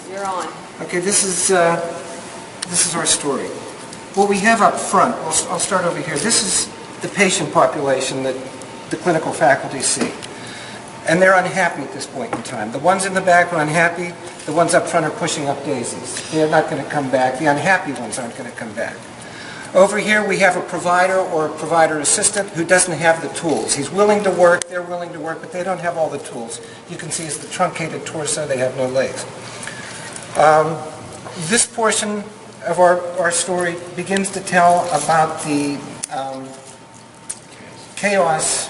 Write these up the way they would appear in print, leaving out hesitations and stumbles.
You're on. Okay, this is our story. What we have up front, I'll start over here. This is the patient population that the clinical faculty see. And they're unhappy at this point in time. The ones in the back are unhappy. The ones up front are pushing up daisies. They're not going to come back. The unhappy ones aren't going to come back. Over here we have a provider or a provider assistant who doesn't have the tools. He's willing to work, they're willing to work, but they don't have all the tools. You can see it's the truncated torso, they have no legs. This portion of our story begins to tell about the chaos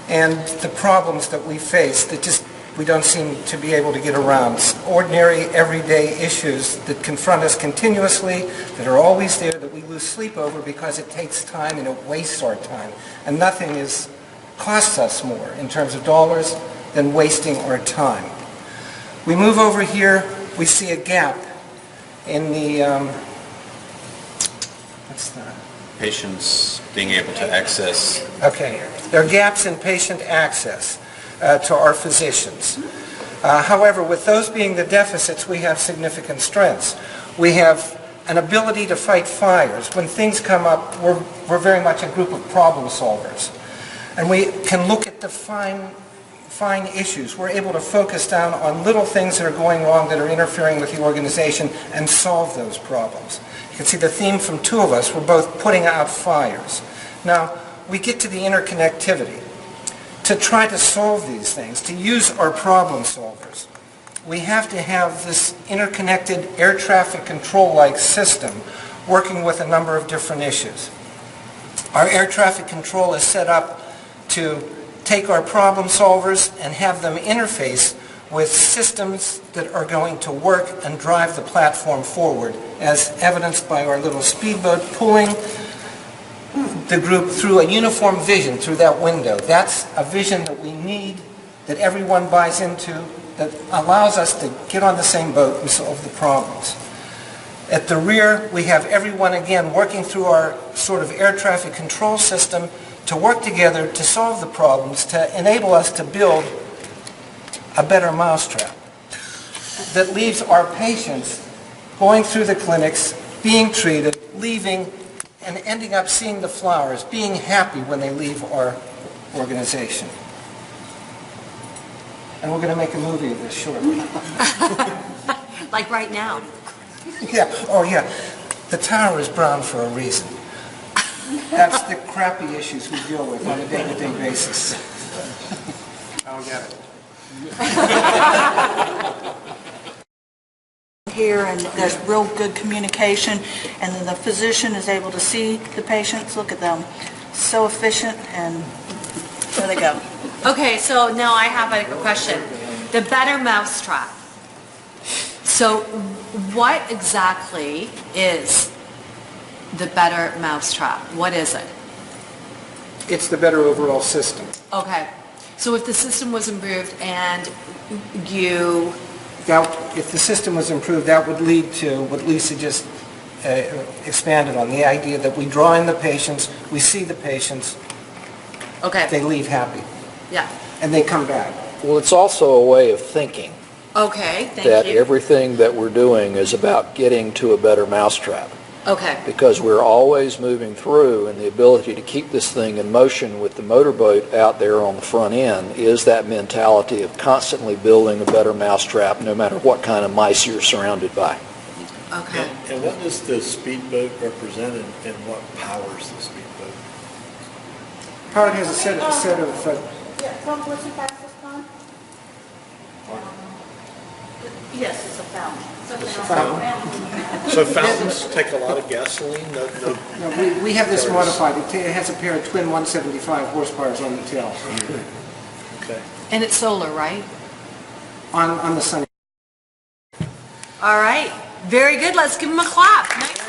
and the problems that we face that just we don't seem to be able to get around. Ordinary, everyday issues that confront us continuously, that are always there, that we lose sleep over because it takes time and it wastes our time. And nothing costs us more in terms of dollars than wasting our time. We move over here, we see a gap in the, what's that? Patients being able to access. Okay, there are gaps in patient access to our physicians. However, with those being the deficits, we have significant strengths. We have an ability to fight fires. When things come up, we're very much a group of problem solvers. And we can look at the fine issues. We're able to focus down on little things that are going wrong that are interfering with the organization and solve those problems. You can see the theme from two of us. We're both putting out fires. Now, we get to the interconnectivity. To try to solve these things, to use our problem solvers, we have to have this interconnected air traffic control-like system working with a number of different issues. Our air traffic control is set up to take our problem solvers and have them interface with systems that are going to work and drive the platform forward, as evidenced by our little speedboat pulling the group through a uniform vision through that window. That's a vision that we need, that everyone buys into, that allows us to get on the same boat and solve the problems. At the rear, we have everyone again working through our sort of air traffic control system to work together to solve the problems, to enable us to build a better mousetrap that leaves our patients going through the clinics, being treated, leaving, and ending up seeing the flowers, being happy when they leave our organization. And we're going to make a movie of this shortly. Like right now. Yeah, oh yeah. The tower is brown for a reason. That's the crappy issues we deal with on a day-to-day basis. I don't get it. Here, and there's real good communication, and then the physician is able to see the patients. Look at them, so efficient, and there they go. Okay, so now I have a question. The better mousetrap. So what exactly is the better mousetrap? What is it? It's the better overall system. Okay, so if the system was improved and if the system was improved, that would lead to what Lisa just expanded on, the idea that we draw in the patients, we see the patients, okay, they leave happy, yeah, and they come back. Well, it's also a way of thinking. Okay, thank that you. Everything that we're doing is about getting to a better mousetrap. Okay. Because we're always moving through, and the ability to keep this thing in motion with the motorboat out there on the front end is that mentality of constantly building a better mousetrap no matter what kind of mice you're surrounded by. Okay. And what does the speedboat represent, and what powers the speedboat? Howard has a set of What's the fastest time? Yes, it's a fountain. So fountains take a lot of gasoline? No, we have this modified. It has a pair of twin 175 horsepowers on the tail. Okay. And it's solar, right? On the sunny. All right. Very good. Let's give them a clap. Nice.